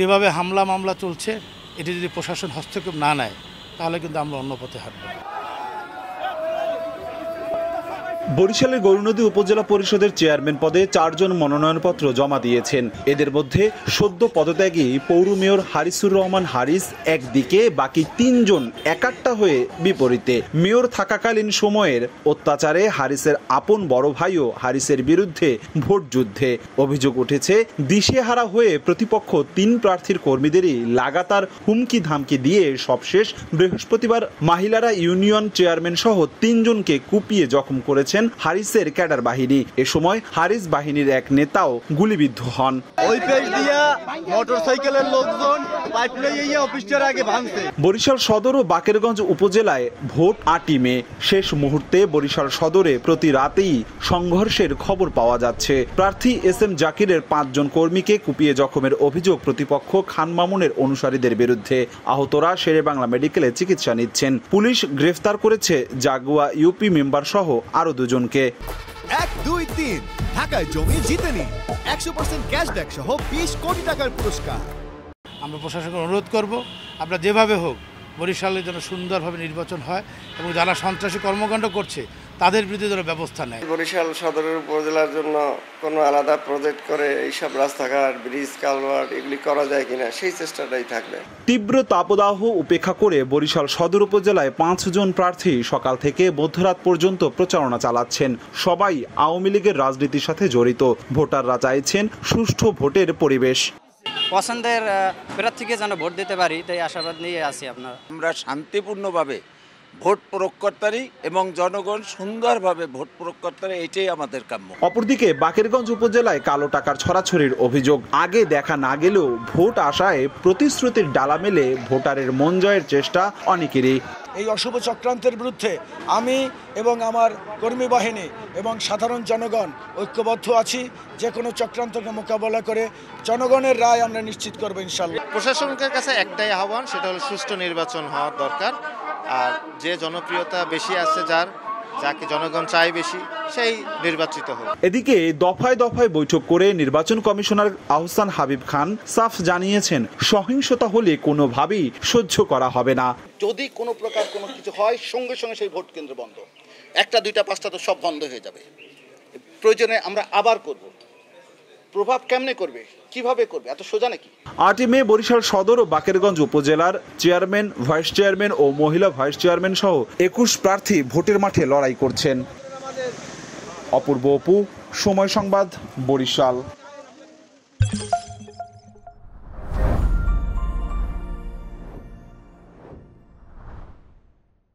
যেভাবে হামলা মামলা চলছে এটি যদি প্রশাসন হস্তক্ষেপ না নেয় তাহলে কিন্তু আমরা অন্য পথে হাঁটব। বরিশালের গৌরনদী উপজেলা পরিষদের চেয়ারম্যান পদে 4 জন মনোনয়নপত্র জমা দিয়েছেন। এদের মধ্যে সদ্য পদত্যাগী পৌর মেয়র হারিসুর রহমান হারিস একদিকে, বাকি 3 জন একাট্টা হয়ে বিপরীতে। মেয়র থাকাকালীন সময়ের অত্যাচারে হারিসের আপন বড় ভাইও হারিসের বিরুদ্ধে ভোট যুদ্ধে। অভিযোগ উঠেছে দিশেহারা হয়ে প্রতিপক্ষ 3 প্রার্থীর কর্মীদেরই লাগাতার হুমকি ধামকি দিয়ে সবশেষ বৃহস্পতিবার মহিলারা ইউনিয়ন চেয়ারম্যান সহ 3 জনকে কুপিয়ে জখম করেছেন হারিসের ক্যাডার বাহিনী। এ সময় হারিস বাহিনীর এক নেতাও গুলিবিদ্ধ হন। ওই পেজ দিয়া মোটরসাইকেলের লোকজন পাইপ লইয়া অফিসের আগে ভাঙছে। বরিশাল সদর ও বাকেরগঞ্জ উপজেলায় ভোট 8 মে। শেষ মুহূর্তে বরিশাল সদরে প্রতি রাতেই সংঘর্ষের খবর পাওয়া যাচ্ছে। প্রার্থী SM জাকিরের 5 জন কর্মীকে কুপিয়ে জখমের অভিযোগ প্রতিপক্ষ খান মামুনের অনুসারীদের বিরুদ্ধে। আহতরা শেরেবাংলা মেডিকেলে চিকিৎসা নিচ্ছেন। পুলিশ গ্রেফতার করেছে জাগুয়া ইউপি মেম্বার সহ আরো 2 জনকে। 1, 2, 3 ঢাকায় জমি জিতে নিন 100% ক্যাশব্যাক সহ 20 কোটি টাকার পুরস্কার। আমরা প্রশাসনকে অনুরোধ করব আপনারা যেভাবে হোক বরিশালের জন্য সুন্দরভাবে নির্বাচন হয় এবং যারা সন্ত্রাসী কর্মকাণ্ড করছে তাদের বিরুদ্ধে যেন ব্যবস্থা নেয়। বরিশাল সদরের উপজেলার জন্য কোনো আলাদা প্রজেক্ট করে এইসব রাস্তাঘাট, ব্রিজ, কালভার্ট এগুলি করা যায় কিনা সেই চেষ্টাটাই থাকবে। তীব্র তাপদাহ উপেক্ষা করে বরিশাল সদর উপজেলায় 5 জন প্রার্থী সকাল থেকে মধ্যরাত পর্যন্ত প্রচারণা চালাচ্ছেন। সবাই আওয়ামী লীগের রাজনীতির সাথে জড়িত। ভোটাররা চাইছেন সুষ্ঠু ভোটের পরিবেশ। পছন্দের প্রার্থীকে যেন ভোট দিতে পারি তাই আশাবাদ নিয়ে আছি। আমরা শান্তিপূর্ণভাবে ভোট প্রয়োগ করতারি এবং জনগণ সুন্দরভাবে ভোট প্রয়োগ করতারি, এটাই আমাদের কাম্য। অপরদিকে বাকেরগঞ্জ উপজেলায় কালো টাকার ছড়াছড়ির অভিযোগ। আগে দেখা না গেলেও ভোট আশায় প্রতিশ্রুতির ডালা মেলে ভোটারের মন জয়ের চেষ্টা অনেকেরই। এই অশুভ চক্রান্তের বিরুদ্ধে আমি এবং আমার কর্মী বাহিনী এবং সাধারণ জনগণ ঐক্যবদ্ধ আছি। যে কোনো চক্রান্তকে মোকাবেলা করে জনগণের রায় আমরা নিশ্চিত করব ইনশাআল্লাহ। প্রশাসনের কাছে একটাই আহ্বান, সেটা হলো সুষ্ঠু নির্বাচন হওয়ার দরকার। আর যে জনপ্রিয়তা বেশি আছে, যাকে জনগণ চায় বেশি, সেই নির্বাচিত হোক। এদিকে দফায় দফায় বৈঠক করে নির্বাচন কমিশনার আহসান হাবিব খান সাফ জানিয়েছেন সহিংসতা হলে কোনোভাবেই সহ্য করা হবে না। যদি কোনো প্রকার কোনো কিছু হয় সঙ্গে সঙ্গে সেই ভোট কেন্দ্র বন্ধ। 1টা 2টা 5টা তো সব বন্ধ হয়ে যাবে। প্রয়োজনে আমরা আবার করব। প্রভাব কেমনে করবে, কিভাবে করবে, এত সোজা নাকি? 8 মে বরিশাল সদর ও বাকেরগঞ্জ উপজেলার চেয়ারম্যান, ভাইস চেয়ারম্যান ও মহিলা ভাইস চেয়ারম্যান সহ 21 প্রার্থী ভোটের মাঠে লড়াই করছেন। অপূর্ব অপু, সময় সংবাদ, বরিশাল।